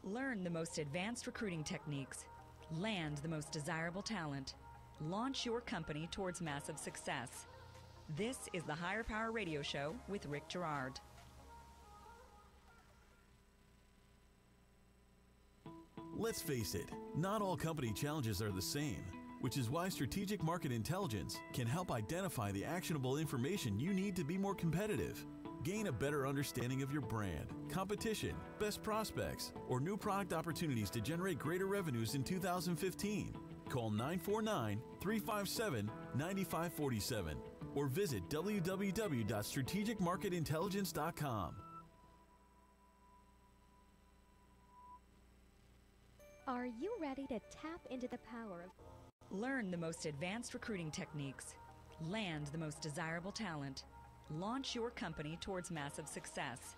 Learn the most advanced recruiting techniques. Land the most desirable talent. Launch your company towards massive success. This is the Higher Power Radio Show with Rick Girard. Let's face it, not all company challenges are the same, which is why Strategic Market Intelligence can help identify the actionable information you need to be more competitive. Gain a better understanding of your brand, competition, best prospects, or new product opportunities to generate greater revenues in 2015. Call 949-357-9547 or visit www.strategicmarketintelligence.com. Are you ready to tap into the power of... Learn the most advanced recruiting techniques. Land the most desirable talent. Launch your company towards massive success.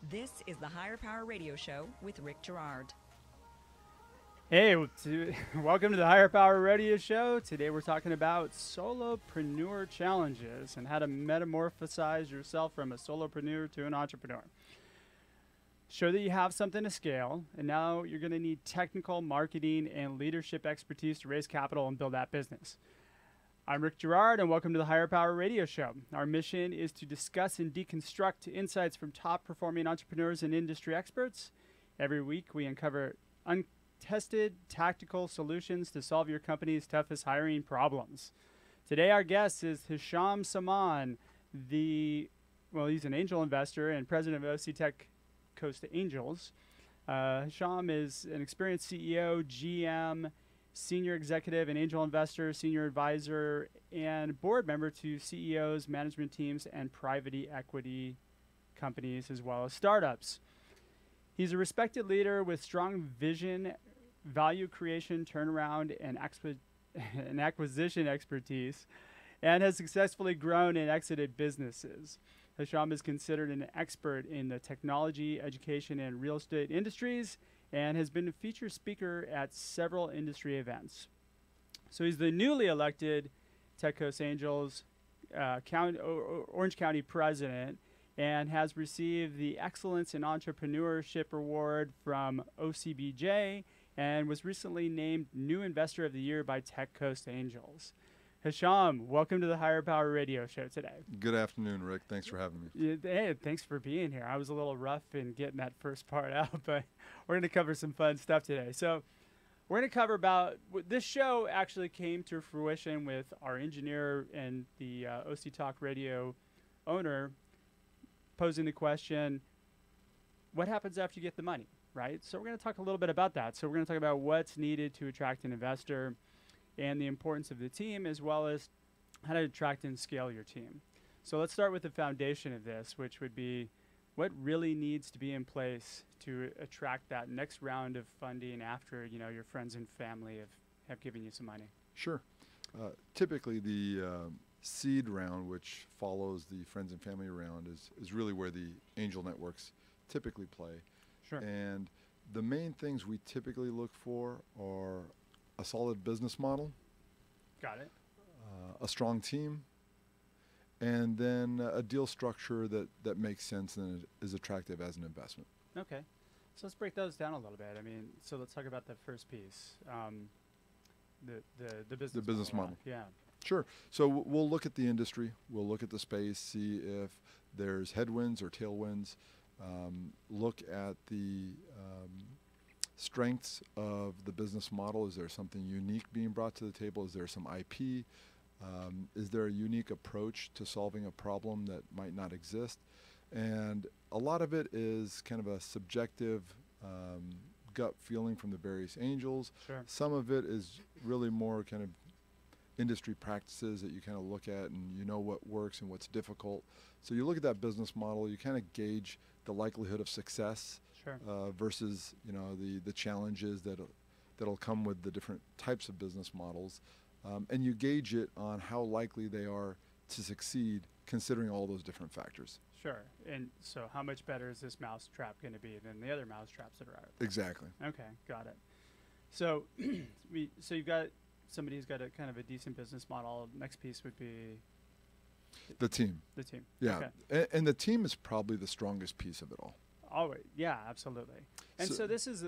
This is the Higher Power Radio Show with Rick Girard. Hey, welcome to the Higher Power Radio Show. Today we're talking about solopreneur challenges and how to metamorphosize yourself from a solopreneur to an entrepreneur. Show that you have something to scale, and now you're going to need technical, marketing, and leadership expertise to raise capital and build that business. I'm Rick Girard, and welcome to the Higher Power Radio Show. Our mission is to discuss and deconstruct insights from top-performing entrepreneurs and industry experts. Every week, we uncover untested tactical solutions to solve your company's toughest hiring problems. Today, our guest is Hicham Semann, he's an angel investor and president of OC Tech Coast Angels. Hicham is an experienced CEO, GM, senior executive and angel investor, senior advisor, and board member to CEOs, management teams, and private equity companies, as well as startups. He's a respected leader with strong vision, value creation, turnaround, and acquisition expertise, and has successfully grown and exited businesses. Hicham is considered an expert in the technology, education, and real estate industries, and has been a featured speaker at several industry events. So he's the newly elected Tech Coast Angels Orange County president and has received the Excellence in Entrepreneurship Award from OCBJ and was recently named New Investor of the Year by Tech Coast Angels. Hicham, welcome to the Higher Power Radio Show today. Good afternoon, Rick. Thanks for having me. Hey, thanks for being here. I was a little rough in getting that first part out, but we're going to cover some fun stuff today. So we're going to cover this show actually came to fruition with our engineer and the OC Talk Radio owner posing the question, what happens after you get the money, right? So we're going to talk a little bit about that. So we're going to talk about what's needed to attract an investor and the importance of the team, as well as how to attract and scale your team. So let's start with the foundation of this, which would be what really needs to be in place to attract that next round of funding after your friends and family have given you some money. Sure. Typically, the seed round, which follows the friends and family round, is really where the angel networks typically play. Sure. And the main things we typically look for are a solid business model. Got it. A strong team, and then a deal structure that makes sense and is attractive as an investment. Okay. So let's break those down a little bit. So let's talk about the first piece, the business The business model. Yeah. Sure. So we'll look at the industry. We'll look at the space, see if there's headwinds or tailwinds. Look at the strengths of the business model. Is there something unique being brought to the table? Is there some IP? Is there a unique approach to solving a problem that might not exist? And a lot of it is kind of a subjective gut feeling from the various angels. Sure. Some of it is really more kind of industry practices that you kind of look at and you know what works and what's difficult. So you look at that business model, you kind of gauge the likelihood of success. Sure. Versus the challenges that'll come with the different types of business models, and you gauge it on how likely they are to succeed considering all those different factors. Sure. And so how much better is this mousetrap going to be than the other mousetraps that are out there? Exactly. Okay, got it. So so you've got somebody who's got a kind of a decent business model. Next piece would be the team. The team. Yeah. Okay. And the team is probably the strongest piece of it all. Always, yeah, absolutely. And so this is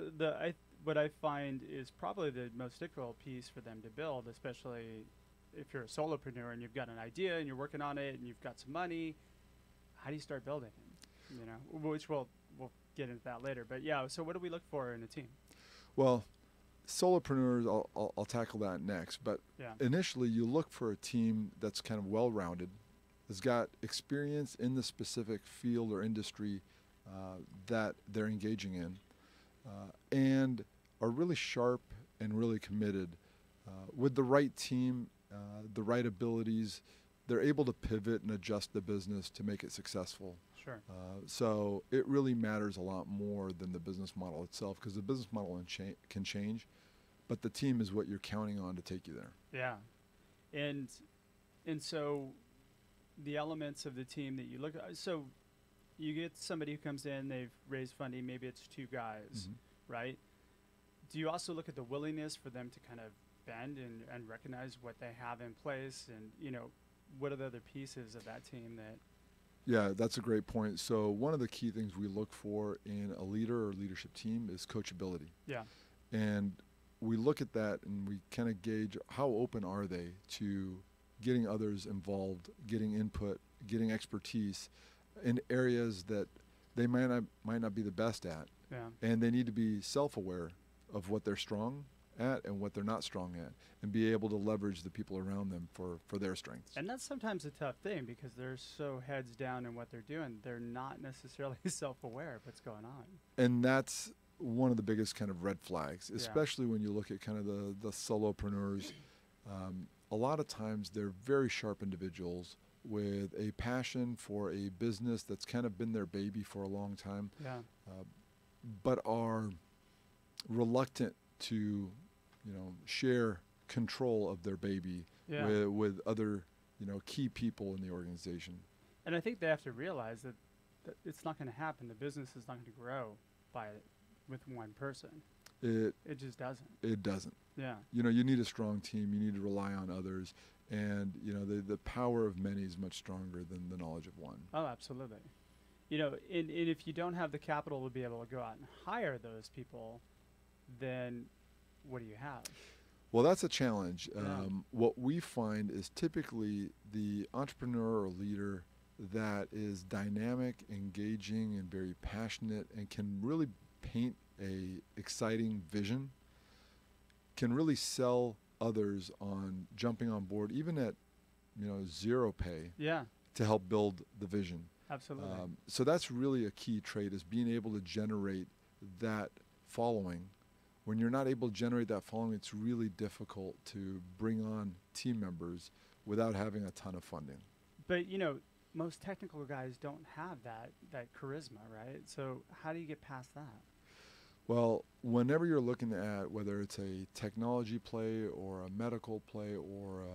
what I find is probably the most difficult piece for them to build, especially if you're a solopreneur and you've got an idea and you're working on it and you've got some money. How do you start building it? You know, which we'll get into that later. But yeah, so what do we look for in a team? Well, solopreneurs, I'll tackle that next. But initially, you look for a team that's kind of well-rounded, has got experience in the specific field or industry that they're engaging in, and are really sharp and really committed. With the right team, the right abilities, they're able to pivot and adjust the business to make it successful. Sure. So it really matters a lot more than the business model itself, because the business model can change, but the team is what you're counting on to take you there. Yeah. And so the elements of the team that you look at, so you get somebody who comes in, they've raised funding, maybe it's 2 guys, right? Do you also look at the willingness for them to kind of bend and recognize what they have in place, and, you know, what are the other pieces of that team that... Yeah, that's a great point. So one of the key things we look for in a leader or leadership team is coachability. Yeah. And we look at that and we kind of gauge how open are they to getting others involved, getting input, getting expertise in areas that they might not be the best at. Yeah. And they need to be self-aware of what they're strong at and what they're not strong at, and be able to leverage the people around them for their strengths. And that's sometimes a tough thing, because they're so heads down in what they're doing, they're not necessarily self-aware of what's going on. And that's one of the biggest kind of red flags, especially when you look at kind of the solopreneurs. A lot of times they're very sharp individuals with a passion for a business that's kind of been their baby for a long time, but are reluctant to, you know, share control of their baby with other, you know, key people in the organization. And I think they have to realize that it's not going to happen. The business is not going to grow with one person. It just doesn't. It doesn't. Yeah. You know, you need a strong team. You need to rely on others. And, you know, the power of many is much stronger than the knowledge of one. Oh, absolutely. You know, and if you don't have the capital to be able to go out and hire those people, then what do you have? Well, that's a challenge. What we find is typically the entrepreneur or leader that is dynamic, engaging, and very passionate, and can really paint a exciting vision, can really sell others on jumping on board, even at, you know, zero pay, to help build the vision. Absolutely. So that's really a key trait, is being able to generate that following. When you're not able to generate that following, it's really difficult to bring on team members without having a ton of funding. But, you know, most technical guys don't have that charisma, right? So how do you get past that? Well, whenever you're looking at whether it's a technology play or a medical play or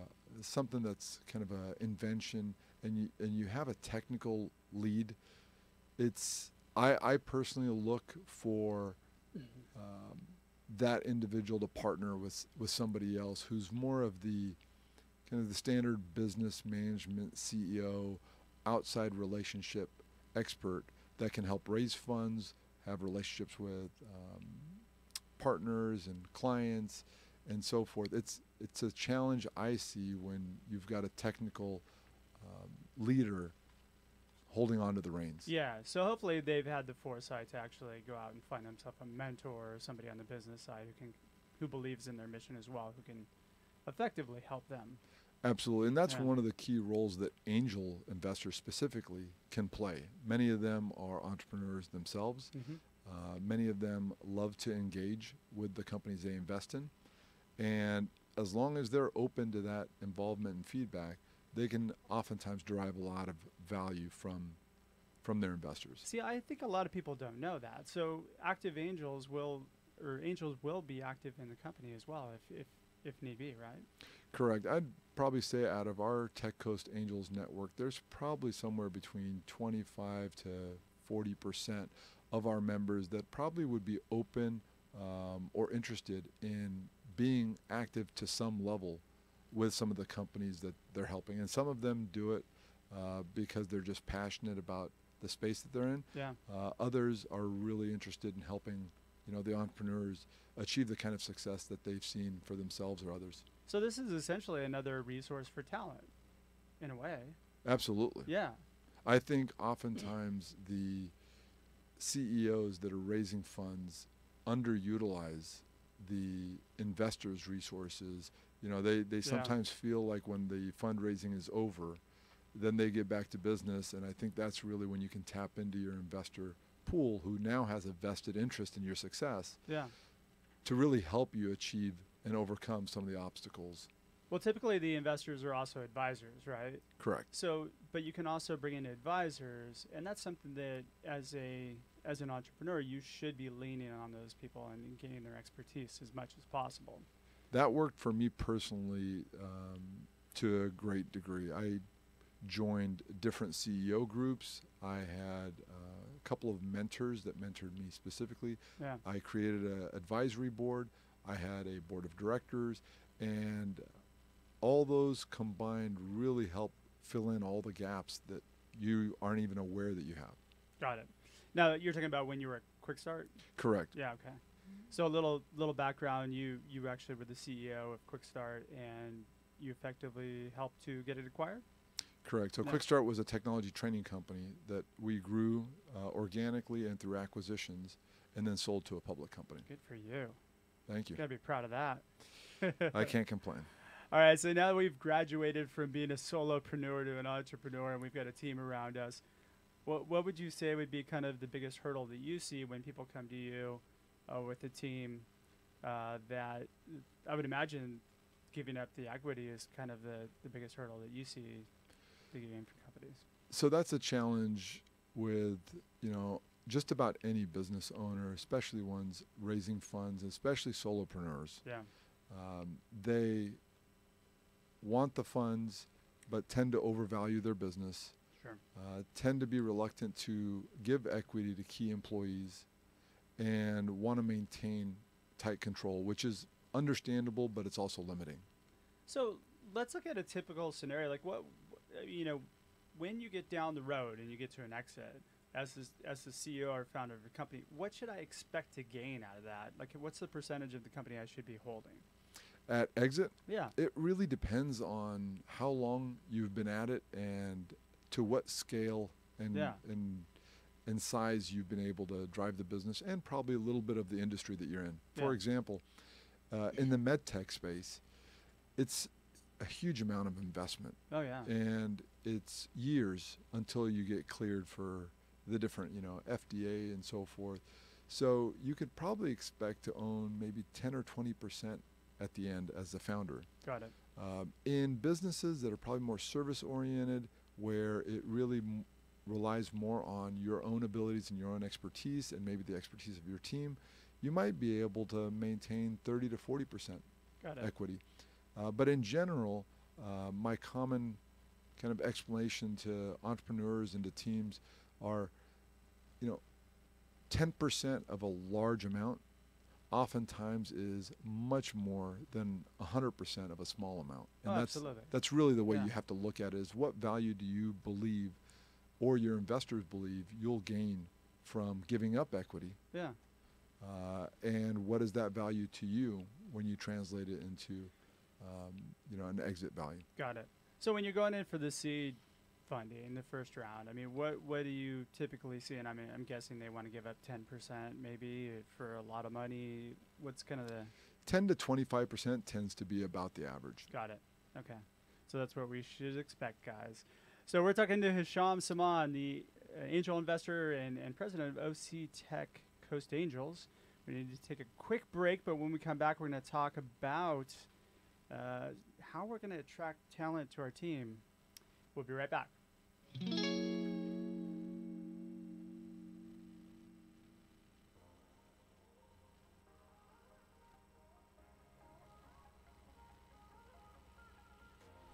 something that's kind of an invention, and you have a technical lead, I personally look for that individual to partner with somebody else who's more of the kind of the standard business management CEO, outside relationship expert that can help raise funds, have relationships with partners and clients and so forth. It's a challenge I see when you've got a technical leader holding on to the reins. Yeah, so hopefully they've had the foresight to actually go out and find themselves a mentor or somebody on the business side who believes in their mission as well, who can effectively help them. Absolutely, and that's one of the key roles that angel investors specifically can play. Many of them are entrepreneurs themselves. Many of them love to engage with the companies they invest in, and as long as they're open to that involvement and feedback, they can oftentimes derive a lot of value from their investors. See, I think a lot of people don't know that. So active angels will be active in the company as well if need be, right? Correct. I'd probably say out of our Tech Coast Angels network, there's probably somewhere between 25 to 40% of our members that probably would be open or interested in being active to some level with some of the companies that they're helping. And some of them do it because they're just passionate about the space that they're in. Yeah. Others are really interested in helping, the entrepreneurs achieve the kind of success that they've seen for themselves or others. So this is essentially another resource for talent, in a way. Absolutely. Yeah. I think oftentimes the CEOs that are raising funds underutilize the investors' resources. They sometimes feel like when the fundraising is over, then they get back to business, and I think that's really when you can tap into your investor pool, who now has a vested interest in your success, to really help you achieve and overcome some of the obstacles. Well, typically the investors are also advisors, right? Correct. So, but you can also bring in advisors, and that's something that as an entrepreneur, you should be leaning on those people and gaining their expertise as much as possible. That worked for me personally to a great degree. I joined different CEO groups. I had a couple of mentors that mentored me specifically. Yeah. I created an advisory board. I had a board of directors, and all those combined really help fill in all the gaps that you aren't even aware that you have. Got it. Now, you're talking about when you were at Quick Start? Correct. Yeah, okay. So a little background, you actually were the CEO of Quick Start, and you effectively helped to get it acquired? Correct. So Quick Start was a technology training company that we grew organically and through acquisitions, and then sold to a public company. Good for you. Thank you. You gotta be proud of that. I can't complain. All right, so now that we've graduated from being a solopreneur to an entrepreneur, and we've got a team around us, what would you say would be kind of the biggest hurdle that you see when people come to you with a team that I would imagine giving up the equity is kind of the biggest hurdle that you see to gain for companies? So that's a challenge with, just about any business owner, especially ones raising funds, especially solopreneurs. Yeah. They want the funds, but tend to overvalue their business. Sure. Tend to be reluctant to give equity to key employees, and want to maintain tight control, which is understandable, but it's also limiting. So let's look at a typical scenario. Like when you get down the road and you get to an exit, as the CEO or founder of a company, what should I expect to gain out of that? Like, what's the percentage of the company I should be holding? At exit, Yeah. it really depends on how long you've been at it and to what scale and size you've been able to drive the business, and probably a little bit of the industry that you're in. For example, in the med tech space, it's a huge amount of investment. Oh, yeah. And it's years until you get cleared for the different, FDA and so forth. So you could probably expect to own maybe 10 or 20% at the end as the founder. Got it. In businesses that are probably more service-oriented, where it really relies more on your own abilities and your own expertise and maybe the expertise of your team, you might be able to maintain 30 to 40% equity. But in general, my common kind of explanation to entrepreneurs and to teams are, 10% of a large amount oftentimes is much more than 100% of a small amount. And that's really the way you have to look at it, is what value do you believe, or your investors believe, you'll gain from giving up equity? Yeah. And what is that value to you when you translate it into an exit value? Got it. So when you're going in for the seed funding, the first round, I mean, what do you typically see? And I mean, I'm guessing they want to give up 10% maybe for a lot of money. What's kind of the 10 to 25% tends to be about the average. Got it. Okay. So that's what we should expect, guys. So we're talking to Hicham Semann, the angel investor and president of OC Tech Coast Angels. We need to take a quick break, but when we come back, we're going to talk about how we're going to attract talent to our team. We'll be right back.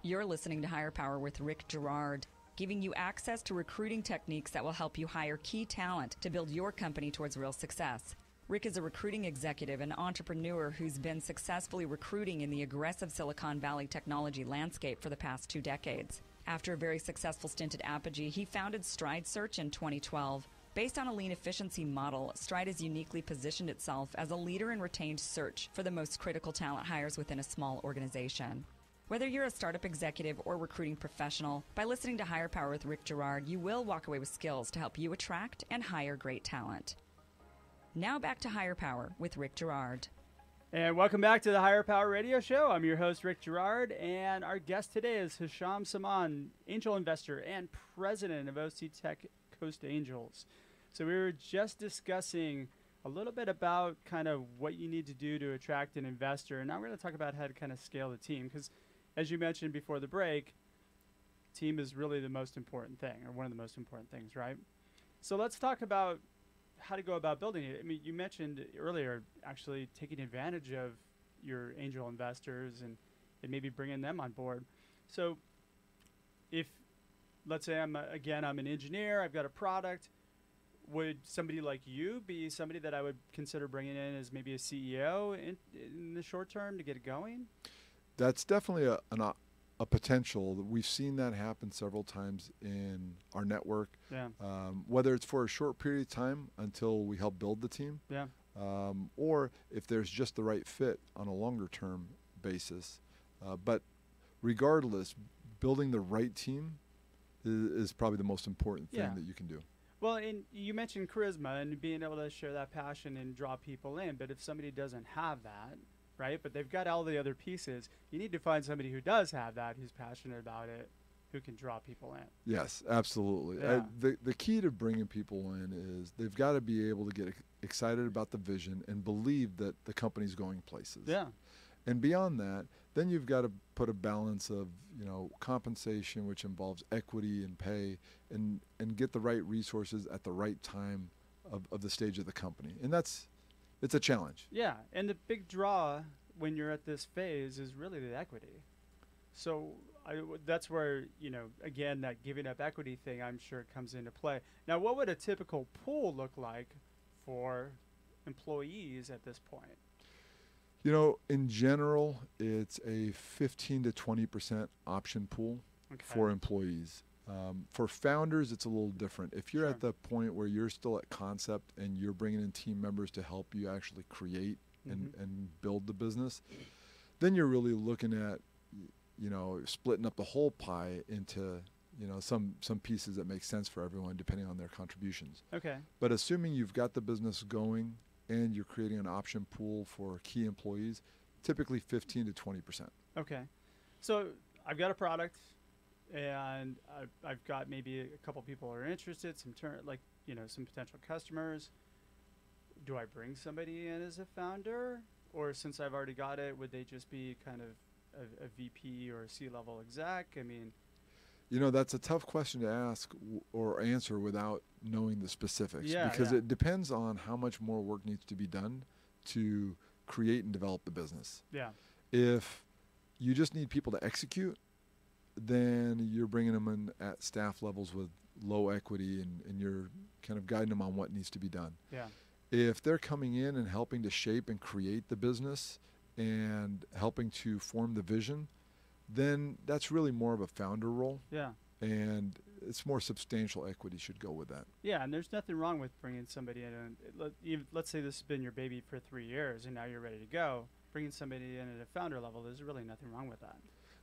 You're listening to Higher Power with Rick Girard, giving you access to recruiting techniques that will help you hire key talent to build your company towards real success. Rick is a recruiting executive and entrepreneur who's been successfully recruiting in the aggressive Silicon Valley technology landscape for the past 2 decades. After a very successful stint at Apogee, he founded Stride Search in 2012. Based on a lean efficiency model, Stride has uniquely positioned itself as a leader in retained search for the most critical talent hires within a small organization. Whether you're a startup executive or recruiting professional, by listening to Hire Power with Rick Girard, you will walk away with skills to help you attract and hire great talent. Now back to Hire Power with Rick Girard. And welcome back to the Hire Power Radio Show. I'm your host, Rick Girard, and our guest today is Hicham Semann, angel investor and president of OC Tech Coast Angels. So we were just discussing a little bit about kind of what you need to do to attract an investor, and now we're going to talk about how to kind of scale the team, because as you mentioned before the break, team is really the most important thing, or one of the most important things, right? So let's talk about how to go about building it. I mean, you mentioned earlier actually taking advantage of your angel investors and maybe bringing them on board. So if, let's say I'm an engineer, I've got a product, would somebody like you be somebody that I would consider bringing in as maybe a CEO in the short term to get it going? That's definitely a potential. We've seen that happen several times in our network. Yeah. Whether it's for a short period of time until we help build the team, yeah, or if there's just the right fit on a longer term basis. But regardless, building the right team is probably the most important thing that you can do. Well, and you mentioned charisma and being able to share that passion and draw people in. But if somebody doesn't have that, right, but they've got all the other pieces, you need to find somebody who does have that, who's passionate about it, who can draw people in. Yes, absolutely. Yeah. The key to bringing people in is they've got to be able to get excited about the vision and believe that the company's going places. Yeah. And beyond that, then you've got to put a balance of, compensation, which involves equity and pay, and get the right resources at the right time of the stage of the company. And it's a challenge. Yeah, and the big draw when you're at this phase is really the equity. So that's where, again, that giving up equity thing, I'm sure comes into play. Now, what would a typical pool look like for employees at this point? In general, it's a 15 to 20% option pool for employees. For founders, it's a little different. If you're at the point where you're still at concept and you're bringing in team members to help you actually create and build the business, then you're really looking at, splitting up the whole pie into, some pieces that make sense for everyone depending on their contributions. Okay. But assuming you've got the business going and you're creating an option pool for key employees, typically 15 to 20%. Okay. So I've got a product, and I've got maybe a couple people who are interested, some potential customers. Do I bring somebody in as a founder? Or since I've already got it, would they just be kind of a VP or a C-level exec? I mean, that's a tough question to ask or answer without knowing the specifics, because yeah. it depends on how much more work needs to be done to create and develop the business. Yeah. If you just need people to execute, then you're bringing them in at staff levels with low equity and you're kind of guiding them on what needs to be done. Yeah. If they're coming in and helping to shape and create the business and helping to form the vision, then that's really more of a founder role. Yeah. And it's more substantial equity should go with that. Yeah, and there's nothing wrong with bringing somebody in. And let's say this has been your baby for 3 years and now you're ready to go. Bringing somebody in at a founder level, there's really nothing wrong with that.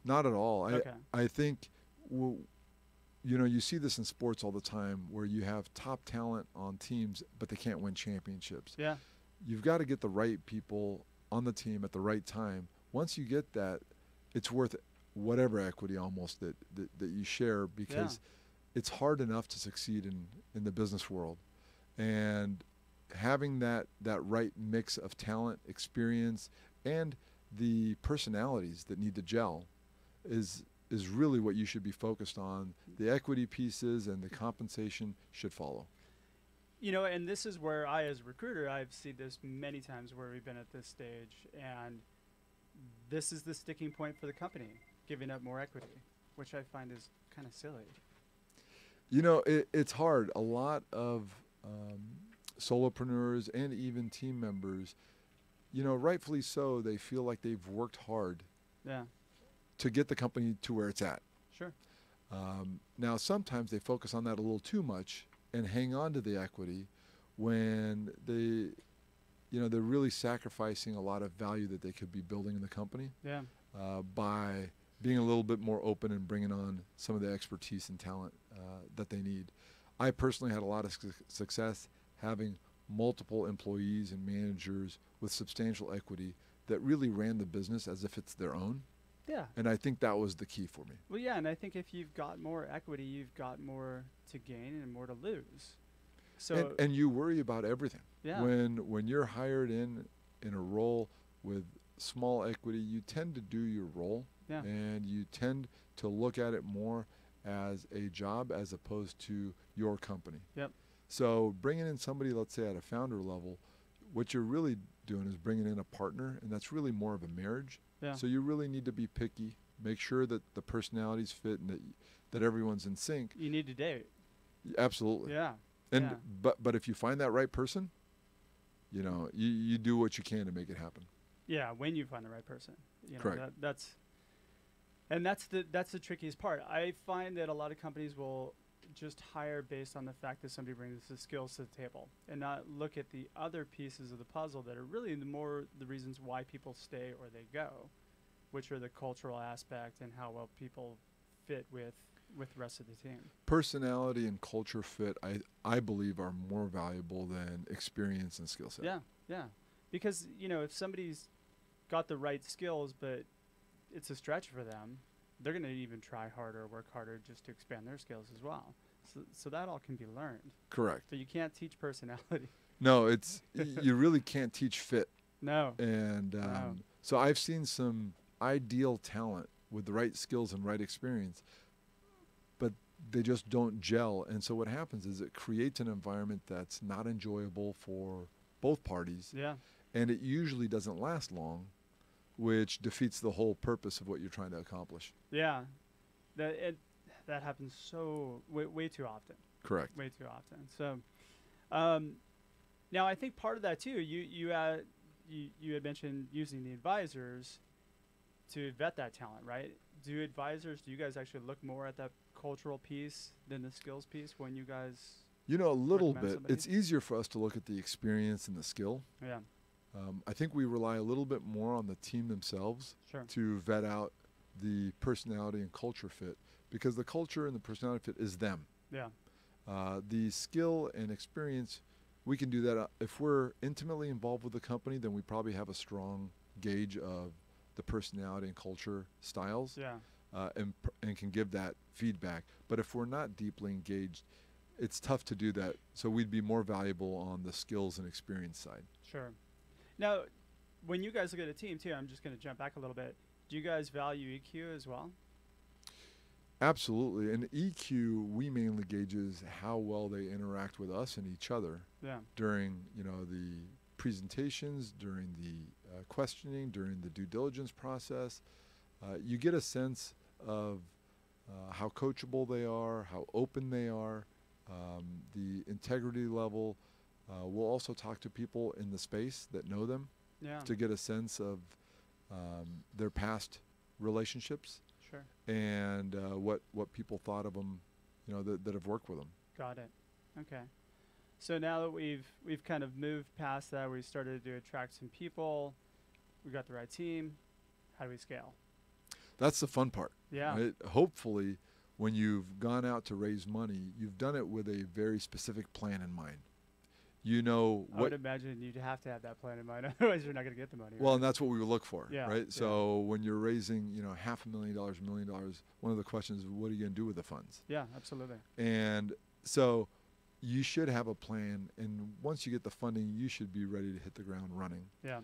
Not at all. Okay. I think, you see this in sports all the time where you have top talent on teams, but they can't win championships. Yeah. You've got to get the right people on the team at the right time. Once you get that, it's worth whatever equity almost that you share, because it's hard enough to succeed in the business world. And having that right mix of talent, experience, and the personalities that need to gel is really what you should be focused on. The equity pieces and the compensation should follow. And this is where I, as a recruiter, I've seen this many times where we've been at this stage, and this is the sticking point for the company, giving up more equity, which I find is kind of silly. It's hard. A lot of solopreneurs and even team members, rightfully so, they feel like they've worked hard Yeah. to get the company to where it's at. Sure. Now, sometimes they focus on that a little too much and hang on to the equity when they're really sacrificing a lot of value that they could be building in the company by being a little bit more open and bringing on some of the expertise and talent that they need. I personally had a lot of success having multiple employees and managers with substantial equity that really ran the business as if it's their own. Yeah. And I think that was the key for me. Well, yeah, and I think if you've got more equity, you've got more to gain and more to lose. So and you worry about everything. Yeah. When you're hired in a role with small equity, you tend to do your role, and you tend to look at it more as a job as opposed to your company. Yep. So bringing in somebody, let's say at a founder level, what you're really doing is bringing in a partner, and that's really more of a marriage. Yeah. So you really need to be picky, make sure that the personalities fit and that everyone's in sync. You need to date. Absolutely. Yeah. And but if you find that right person, you do what you can to make it happen. Yeah, when you find the right person. Correct. That's the trickiest part. I find that a lot of companies will just hire based on the fact that somebody brings the skills to the table and not look at the other pieces of the puzzle that are really the reasons why people stay or they go, which are the cultural aspect and how well people fit with the rest of the team. Personality and culture fit, I believe, are more valuable than experience and skill set. Yeah. Because, if somebody's got the right skills, but it's a stretch for them, they're going to even try harder, work harder just to expand their skills as well. So that all can be learned. Correct. So you can't teach personality. No, you really can't teach fit. No. And so I've seen some ideal talent with the right skills and right experience, but they just don't gel. And so what happens is it creates an environment that's not enjoyable for both parties. Yeah. And it usually doesn't last long, which defeats the whole purpose of what you're trying to accomplish. Yeah. That happens way too often. Correct. Way too often. So now I think part of that too, you had mentioned using the advisors to vet that talent, right? Do you guys actually look more at that cultural piece than the skills piece when you guys a little bit. somebody? It's easier for us to look at the experience and the skill. Yeah. I think we rely a little bit more on the team themselves to vet out the personality and culture fit, because the culture and the personality fit is them. Yeah. The skill and experience, we can do that. If we're intimately involved with the company, then we probably have a strong gauge of the personality and culture styles. Yeah. And can give that feedback. But if we're not deeply engaged, it's tough to do that. So we'd be more valuable on the skills and experience side. Sure. Now, when you guys look at a team too, I'm just going to jump back a little bit. Do you guys value EQ as well? Absolutely. And EQ, we mainly gauges how well they interact with us and each other during, the presentations, during the questioning, during the due diligence process. You get a sense of how coachable they are, how open they are, the integrity level. We'll also talk to people in the space that know them to get a sense of their past relationships. Sure. And what people thought of them, that have worked with them. Got it. Okay. So now that we've kind of moved past that, we started to attract some people, we got the right team. How do we scale? That's the fun part. Yeah. Right? Hopefully, when you've gone out to raise money, you've done it with a very specific plan in mind. I would imagine you'd have to have that plan in mind, otherwise you're not going to get the money. Well, right? and that's what we would look for, right? Yeah. So when you're raising, $500,000, $1 million, one of the questions is, what are you going to do with the funds? Yeah, absolutely. And so you should have a plan, and once you get the funding, you should be ready to hit the ground running. Yeah.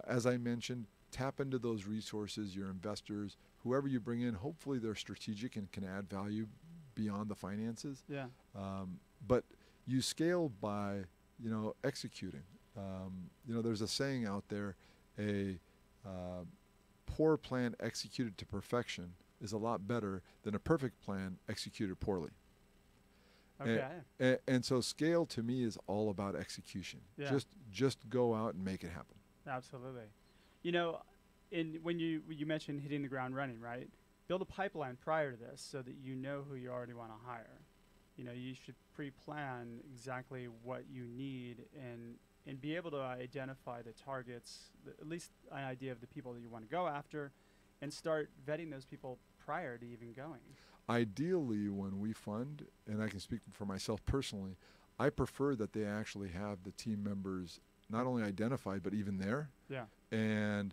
As I mentioned, tap into those resources, your investors, whoever you bring in. Hopefully they're strategic and can add value beyond the finances. Yeah. But you scale by executing. There's a saying out there, a poor plan executed to perfection is a lot better than a perfect plan executed poorly. Okay. And so scale to me is all about execution. Yeah. Just go out and make it happen. Absolutely. When you mentioned hitting the ground running, right? build a pipeline prior to this so that you know who you already want to hire. You know, you should pre-plan exactly what you need and be able to identify the targets, at least an idea of the people that you want to go after, and start vetting those people prior to even going. Ideally, when we fund, and I can speak for myself personally, I prefer that they actually have the team members not only identified, but even there. Yeah. And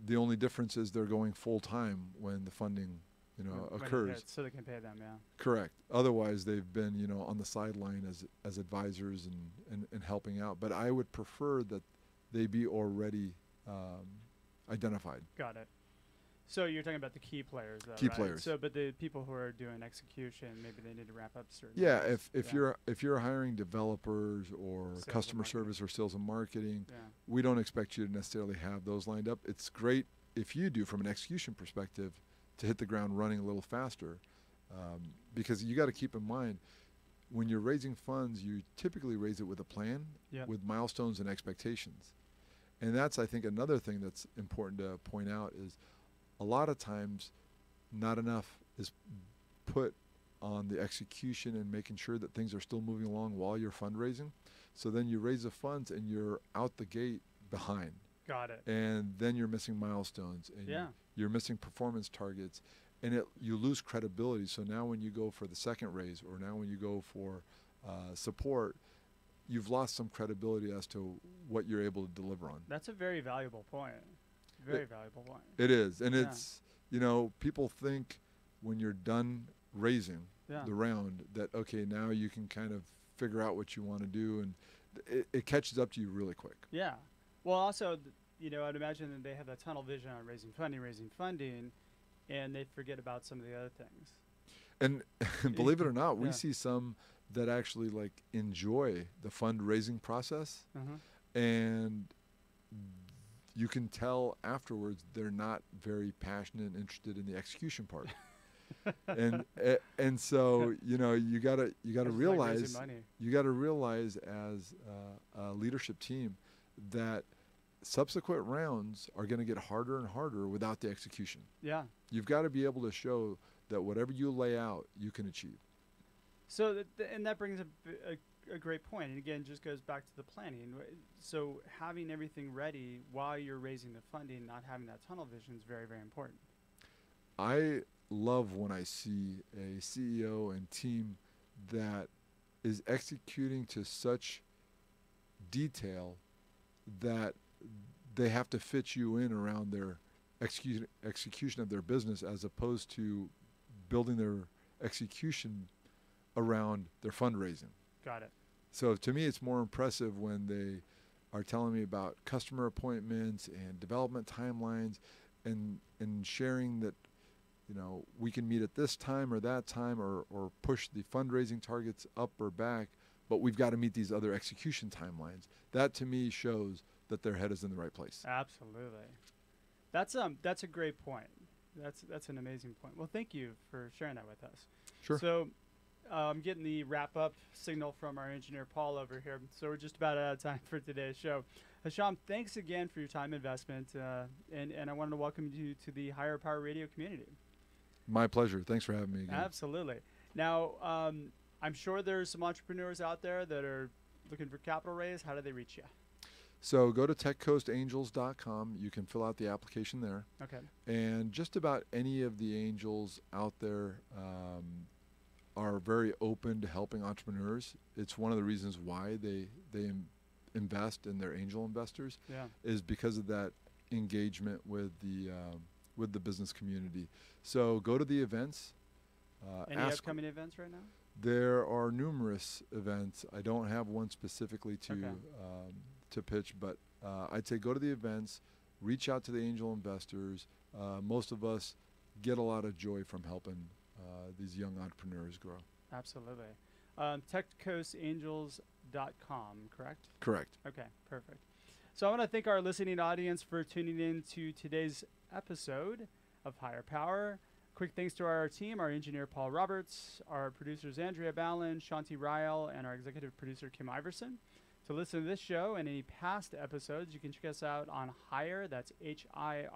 the only difference is they're going full-time when the funding, you know, When it occurs. hits, so they can pay them, yeah. Correct. Otherwise, they've been, you know, on the sideline as advisors and helping out. But I would prefer that they be already identified. Got it. So you're talking about the key players, though, Key right? players. So, but the people who are doing execution, maybe they need to wrap up certain. Yeah, things. if you're hiring developers or Sales and customer marketing. service or sales and marketing, Yeah. we don't expect you to necessarily have those lined up. It's great if you do from an execution perspective to hit the ground running a little faster, because you got to keep in mind when you're raising funds, you typically raise it with a plan, Yep. with milestones and expectations. And that's, I think, another thing that's important to point out is a lot of times not enough is put on the execution and making sure that things are still moving along while you're fundraising. So then you raise the funds and you're out the gate behind. Got it. And then you're missing milestones and Yeah. you're missing performance targets, and you lose credibility. So now when you go for the second raise, or now when you go for support, you've lost some credibility as to what you're able to deliver on. That's a very valuable point. Very valuable point. It is, and Yeah. it's, you know, people think when you're done raising Yeah. the round that, okay, now you can kind of figure out what you want to do, and it catches up to you really quick. Yeah. Well, also, you know, I'd imagine that they have that tunnel vision on raising funding, and they forget about some of the other things. And believe it or not, we Yeah. see some that actually like enjoy the fundraising process, and you can tell afterwards they're not very passionate and interested in the execution part. and so, you know, you gotta realize, as a leadership team that subsequent rounds are going to get harder and harder without the execution. Yeah. You've got to be able to show that whatever you lay out, you can achieve. So, and that brings up a great point. And again, just goes back to the planning. So having everything ready while you're raising the funding, not having that tunnel vision is very, very important. I love when I see a CEO and team that is executing to such detail that they have to fit you in around their execution of their business, as opposed to building their execution around their fundraising. Got it. So to me, it's more impressive when they are telling me about customer appointments and development timelines, and sharing that, you know, we can meet at this time or that time, or push the fundraising targets up or back, but we've got to meet these other execution timelines. That to me shows that their head is in the right place. Absolutely. That's a great point. That's an amazing point. Well, thank you for sharing that with us. Sure. So I'm getting the wrap-up signal from our engineer, Paul, over here. So we're just about out of time for today's show. Hicham, thanks again for your time investment, and I wanted to welcome you to the Higher Power Radio community. My pleasure. Thanks for having me again. Absolutely. Now, I'm sure there's some entrepreneurs out there that are looking for capital raise. How do they reach you? So go to techcoastangels.com. You can fill out the application there. Okay. And just about any of the angels out there are very open to helping entrepreneurs. It's one of the reasons why they invest in their angel investors, is because of that engagement with the business community. So go to the events. Any upcoming events right now? There are numerous events. I don't have one specifically to pitch, but I'd say go to the events, reach out to the angel investors. Most of us get a lot of joy from helping these young entrepreneurs grow. Absolutely. techcoastangels.com, correct? Correct. Okay, perfect. So I want to thank our listening audience for tuning in to today's episode of Higher Power. Quick thanks to our team, our engineer Paul Roberts, our producers Andrea Ballin, Shanti Ryle, and our executive producer Kim Iverson. To listen to this show and any past episodes, you can check us out on Higher, that's HIRE,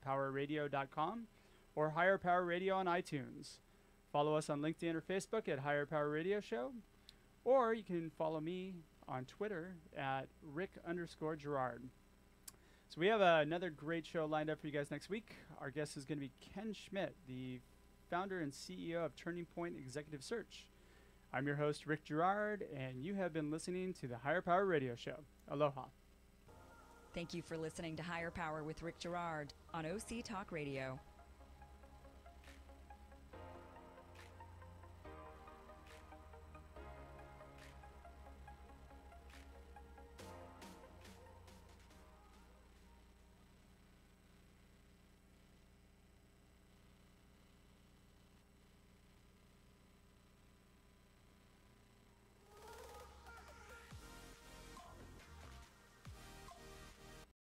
powerradio.com, or Higher Power Radio on iTunes. Follow us on LinkedIn or Facebook at Higher Power Radio Show, or you can follow me on Twitter at Rick_Gerard. So we have another great show lined up for you guys next week. Our guest is going to be Ken Schmidt, the founder and CEO of Turning Point Executive Search. I'm your host, Rick Gerard, and you have been listening to the Higher Power Radio Show. Aloha. Thank you for listening to Higher Power with Rick Gerard on OC Talk Radio.